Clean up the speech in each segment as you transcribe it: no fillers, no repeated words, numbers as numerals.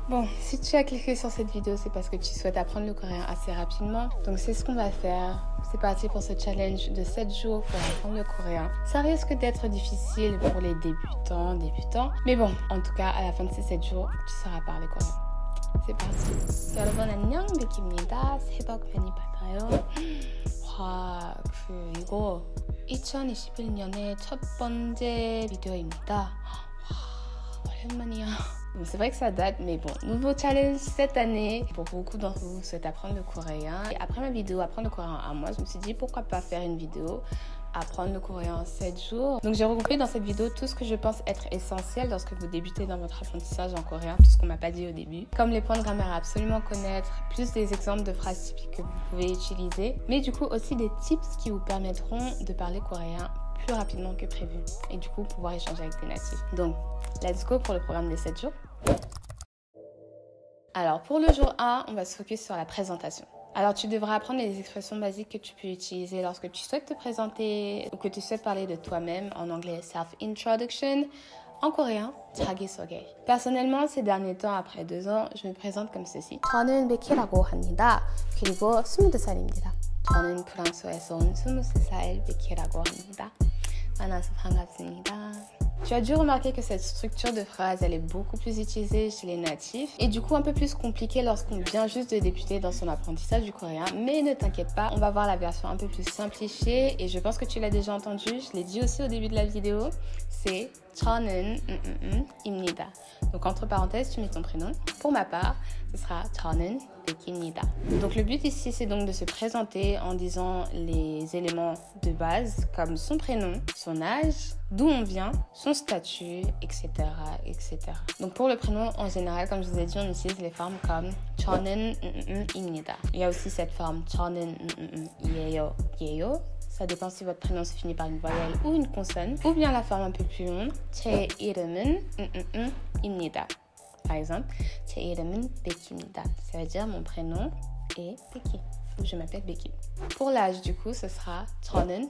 Bon, si tu as cliqué sur cette vidéo, c'est parce que tu souhaites apprendre le coréen assez rapidement. Donc c'est ce qu'on va faire. C'est parti pour ce challenge de 7 jours pour apprendre le coréen. Ça risque d'être difficile pour les débutants. Mais bon, en tout cas, à la fin de ces 7 jours, tu sauras parler coréen. C'est parti. 여러분 안녕, 베키입니다. 새해 복 많이 받아요. 와, 이거 2021년의 첫 번째 vidéo입니다. 와, 오랜만이야. Bon, c'est vrai que ça date, mais bon, nouveau challenge cette année. Pour beaucoup d'entre vous souhaitent apprendre le coréen. Et après ma vidéo apprendre le coréen à moi, je me suis dit pourquoi pas faire une vidéo apprendre le coréen en 7 jours. Donc j'ai regroupé dans cette vidéo tout ce que je pense être essentiel lorsque vous débutez dans votre apprentissage en coréen, tout ce qu'on m'a pas dit au début. Comme les points de grammaire à absolument connaître, plus des exemples de phrases typiques que vous pouvez utiliser, mais du coup aussi des tips qui vous permettront de parler coréen plus rapidement que prévu et du coup pouvoir échanger avec des natifs. Donc, let's go pour le programme des 7 jours. Alors, pour le jour 1, on va se focus sur la présentation. Alors, tu devras apprendre les expressions basiques que tu peux utiliser lorsque tu souhaites te présenter ou que tu souhaites parler de toi-même. En anglais, self-introduction. En coréen, 자기소개. Personnellement, ces derniers temps, après 2 ans, je me présente comme ceci. 저는 베키라고 합니다. 그리고 22살입니다. 저는 프랑스에서 온 23살 베키라고 합니다. 만나서 반갑습니다. Tu as dû remarquer que cette structure de phrase, elle est beaucoup plus utilisée chez les natifs et du coup un peu plus compliquée lorsqu'on vient juste de débuter dans son apprentissage du coréen. Mais ne t'inquiète pas, on va voir la version un peu plus simplifiée et je pense que tu l'as déjà entendu, je l'ai dit aussi au début de la vidéo, c'est 저는 입니다. Donc entre parenthèses, tu mets ton prénom. Pour ma part, ce sera 저는 베키입니다. Donc le but ici, c'est donc de se présenter en disant les éléments de base comme son prénom, son âge, d'où on vient, son statut, etc., etc. Donc pour le prénom, en général, comme je vous ai dit, on utilise les formes comme 저는 입니다. Il y a aussi cette forme 저는 예요, 예요. Ça dépend si votre prénom se finit par une voyelle ou une consonne. Ou bien la forme un peu plus longue. 제 이름은 입니다. Par exemple, 제 이름은 베키입니다. Ça veut dire mon prénom est Becky. Ou je m'appelle Becky. Pour l'âge, du coup, ce sera 저는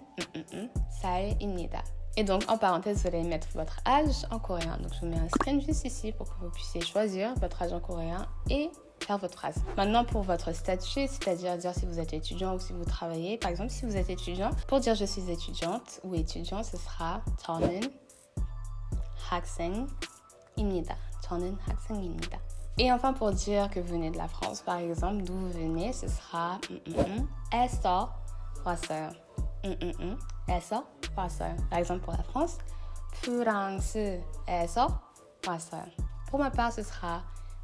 살입니다. Et donc, en parenthèse, vous allez mettre votre âge en coréen. Donc, je vous mets un screen juste ici pour que vous puissiez choisir votre âge en coréen et faire votre phrase. Maintenant, pour votre statut, c'est-à-dire dire si vous êtes étudiant ou si vous travaillez. Par exemple, si vous êtes étudiant, pour dire je suis étudiante ou étudiant, ce sera 저는 학생입니다. 저는 학생입니다. Et enfin, pour dire que vous venez de la France, par exemple, d'où vous venez, ce sera 에서 왔어요. 에서 왔어요. Par exemple, pour la France, 프랑스에서 왔어요. Pour ma part, ce sera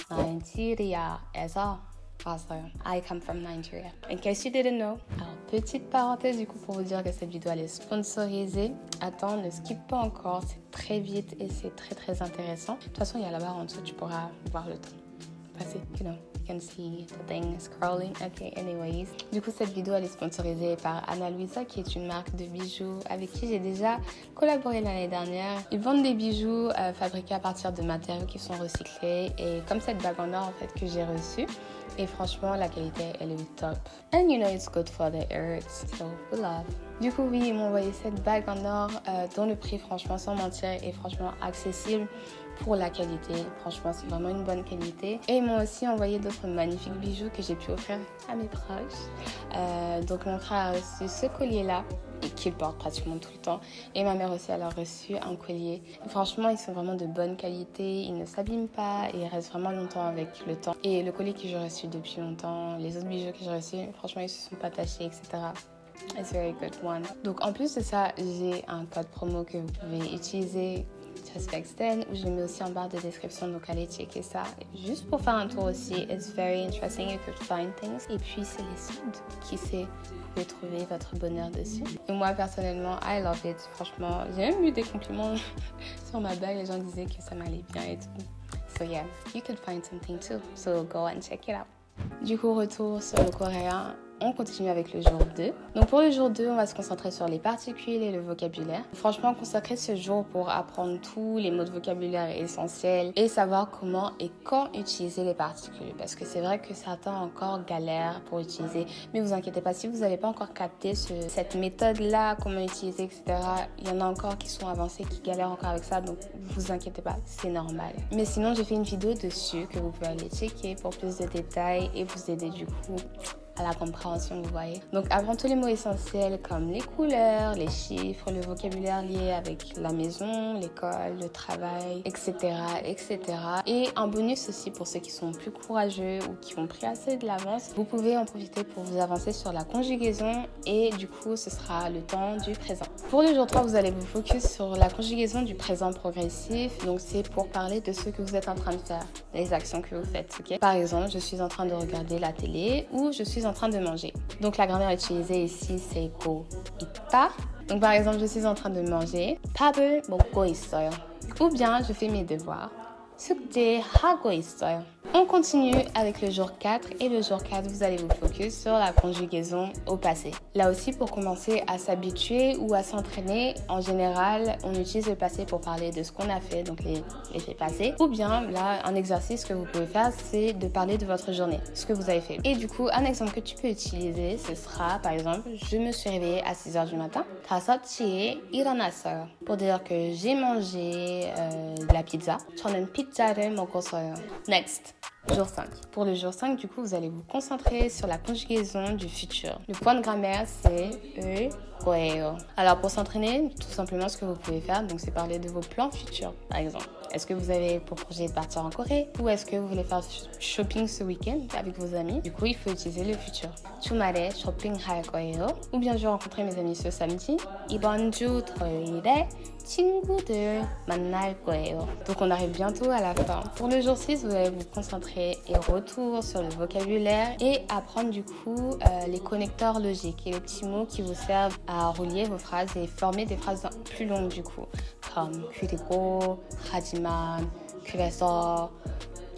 나이지리아에서 왔어요. I come from Nigeria. In case you didn't know. Alors, petite parenthèse du coup pour vous dire que cette vidéo elle est sponsorisée. Attends, ne skip pas encore, c'est très vite et c'est très très intéressant. De toute façon, il y a la barre en dessous, tu pourras voir le temps passer. You know, you can see the thing scrolling. Okay, anyways. Du coup, cette vidéo elle est sponsorisée par Ana Luisa qui est une marque de bijoux avec qui j'ai déjà collaboré l'année dernière. Ils vendent des bijoux fabriqués à partir de matériaux qui sont recyclés et comme cette bague en or en fait que j'ai reçue. Et franchement, la qualité, elle est top. And you know it's good for the earth, so we love. Du coup, oui, ils m'ont envoyé cette bague en or dont le prix, franchement, sans mentir, est franchement accessible pour la qualité. Franchement, c'est vraiment une bonne qualité. Et ils m'ont aussi envoyé d'autres magnifiques bijoux que j'ai pu offrir à mes proches. Donc, mon frère a reçu ce collier-là, et qu'il porte pratiquement tout le temps. Et ma mère aussi, elle a reçu un collier. Et franchement, ils sont vraiment de bonne qualité. Ils ne s'abîment pas et ils restent vraiment longtemps avec le temps. Et le collier que j'ai reçu depuis longtemps, les autres bijoux que j'ai reçus, franchement, ils se sont pas tachés, etc. It's a very good one. Donc, en plus de ça, j'ai un code promo que vous pouvez utiliser. Just10 où je mets aussi en barre de description, donc allez checker ça. Et juste pour faire un tour aussi, it's very interesting, you could find things. Et puis c'est les soldes, qui sait, vous pouvez trouver votre bonheur dessus. Et moi personnellement, I love it, franchement, j'ai même eu des compliments sur ma bague, les gens disaient que ça m'allait bien et tout. So yeah, you could find something too, so go and check it out. Du coup, retour sur le coréen. on continue avec le jour 2. Donc pour le jour 2, on va se concentrer sur les particules et le vocabulaire. Franchement, consacrer ce jour pour apprendre tous les mots de vocabulaire essentiels et savoir comment et quand utiliser les particules. Parce que c'est vrai que certains encore galèrent pour utiliser. Mais vous inquiétez pas, si vous n'avez pas encore capté cette méthode-là, comment utiliser, etc., il y en a encore qui sont avancés, qui galèrent encore avec ça. Donc vous inquiétez pas, c'est normal. Mais sinon, j'ai fait une vidéo dessus que vous pouvez aller checker pour plus de détails et vous aider du coup à la compréhension, vous voyez. Donc, apprendre tous les mots essentiels comme les couleurs, les chiffres, le vocabulaire lié avec la maison, l'école, le travail, etc., etc. Et un bonus aussi pour ceux qui sont plus courageux ou qui ont pris assez de l'avance, vous pouvez en profiter pour vous avancer sur la conjugaison et du coup, ce sera le temps du présent. Pour le jour 3, vous allez vous focus sur la conjugaison du présent progressif. Donc, c'est pour parler de ce que vous êtes en train de faire, les actions que vous faites, ok? Par exemple, je suis en train de regarder la télé ou je suis en train de manger. Donc la grammaire utilisée ici c'est go 있다. Donc par exemple je suis en train de manger. 밥을 먹고 있어요. Ou bien je fais mes devoirs. 숙제하고 있어요. On continue avec le jour 4 et le jour 4, vous allez vous focus sur la conjugaison au passé. Là aussi, pour commencer à s'habituer ou à s'entraîner, en général, on utilise le passé pour parler de ce qu'on a fait, donc les faits passés. Ou bien, là, un exercice que vous pouvez faire, c'est de parler de votre journée, ce que vous avez fait. Et du coup, un exemple que tu peux utiliser, ce sera, par exemple, je me suis réveillée à 6h du matin. 5시에 일어났어요. Pour dire que j'ai mangé de la pizza. 저는 피자를 먹었어요. Next. Jour 5. Pour le jour 5, du coup, vous allez vous concentrer sur la conjugaison du futur. Le point de grammaire, c'est 거예요. Alors, pour s'entraîner, tout simplement, ce que vous pouvez faire, donc, c'est parler de vos plans futurs, par exemple. Est-ce que vous avez pour projet de partir en Corée? Ou est-ce que vous voulez faire shopping ce week-end avec vos amis? Du coup, il faut utiliser le futur. 주말에 쇼핑할 거예요. Ou bien, je vais rencontrer mes amis ce samedi. 이번 주 토요일에 친구들 만날 거예요. Donc, on arrive bientôt à la fin. Pour le jour 6, vous allez vous concentrer et retour sur le vocabulaire et apprendre du coup les connecteurs logiques et les petits mots qui vous servent à relier vos phrases et former des phrases plus longues du coup. Comme 그리고, 하지만, 그래서,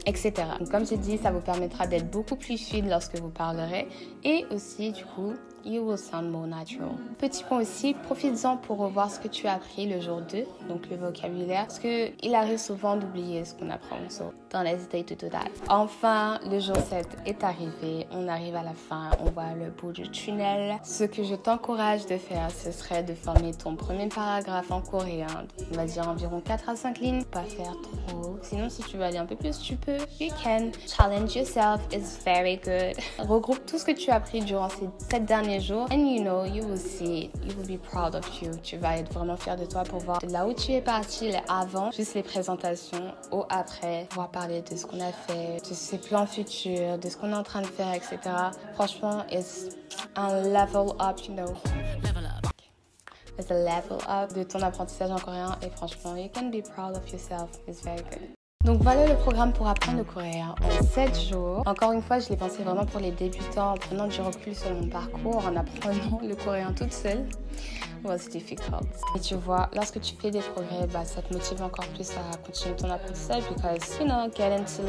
etc. Donc, comme j'ai dit, ça vous permettra d'être beaucoup plus fluide lorsque vous parlerez et aussi du coup, you will sound more natural. Petit point aussi, profites-en pour revoir ce que tu as appris le jour 2, donc le vocabulaire, parce qu'il arrive souvent d'oublier ce qu'on apprend. So, don't hesitate to do that. Enfin, le jour 7 est arrivé, on arrive à la fin, on voit le bout du tunnel. Ce que je t'encourage de faire, ce serait de former ton premier paragraphe en coréen, on va dire environ 4 à 5 lignes, pas faire trop. Sinon, si tu veux aller un peu plus, tu peux. You can. Challenge yourself is very good. Regroupe tout ce que tu as appris durant ces 7 derniers jours and you know, you will see it. You will be proud of you. Tu vas être vraiment fier de toi pour voir de là où tu es parti, les avant, juste les présentations, au après, pouvoir parler de ce qu'on a fait, de ses plans futurs, de ce qu'on est en train de faire, etc. Franchement, it's un level up, you know. Level up. It's a level up de ton apprentissage en coréen et franchement, you can be proud of yourself. It's very good. Donc voilà le programme pour apprendre le coréen en 7 jours. Encore une fois, je l'ai pensé vraiment pour les débutants en prenant du recul sur mon parcours, en apprenant le coréen toute seule. Was difficult. Et tu vois, lorsque tu fais des progrès, ça te motive encore plus à continuer ton apprentissage because, you know, get into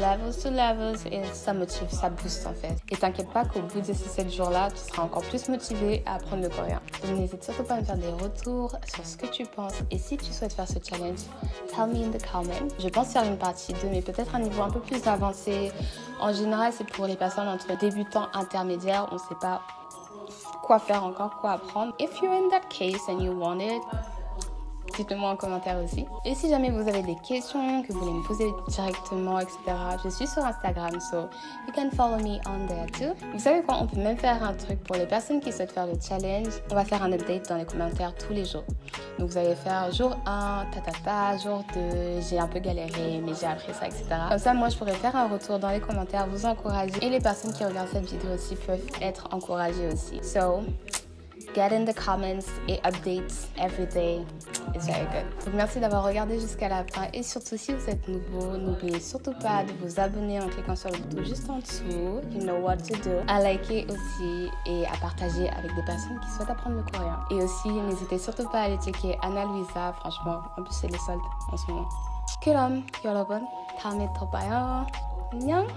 levels et ça motive, ça booste en fait. Et t'inquiète pas qu'au bout de ces 7 jours-là, tu seras encore plus motivé à apprendre le coréen. Donc n'hésite surtout pas à me faire des retours sur ce que tu penses et si tu souhaites faire ce challenge, tell me in the comments. Je pense faire une partie 2, mais peut-être un niveau un peu plus avancé. En général, c'est pour les personnes entre débutants intermédiaires, on ne sait pas quoi faire encore, quoi apprendre. If you're in that case and you want it, dites-le-moi en commentaire aussi. Et si jamais vous avez des questions que vous voulez me poser directement, etc., je suis sur Instagram, so you can follow me on there too. Vous savez quoi, on peut même faire un truc pour les personnes qui souhaitent faire le challenge. On va faire un update dans les commentaires tous les jours. Donc vous allez faire jour 1, jour 2, j'ai un peu galéré, mais j'ai appris ça, etc. Comme ça, moi, je pourrais faire un retour dans les commentaires, vous encourager. Et les personnes qui regardent cette vidéo aussi peuvent être encouragées aussi. So, get in the comments et updates every day. It's very good. Donc merci d'avoir regardé jusqu'à la fin et surtout si vous êtes nouveau, n'oubliez surtout pas de vous abonner en cliquant sur le bouton juste en dessous. You know what to do. À liker aussi et à partager avec des personnes qui souhaitent apprendre le coréen. Et aussi n'hésitez surtout pas à aller checker Anna Luisa. Franchement, en plus c'est les soldes en ce moment. 그럼 여러분 다음에 더 봐요. 안녕.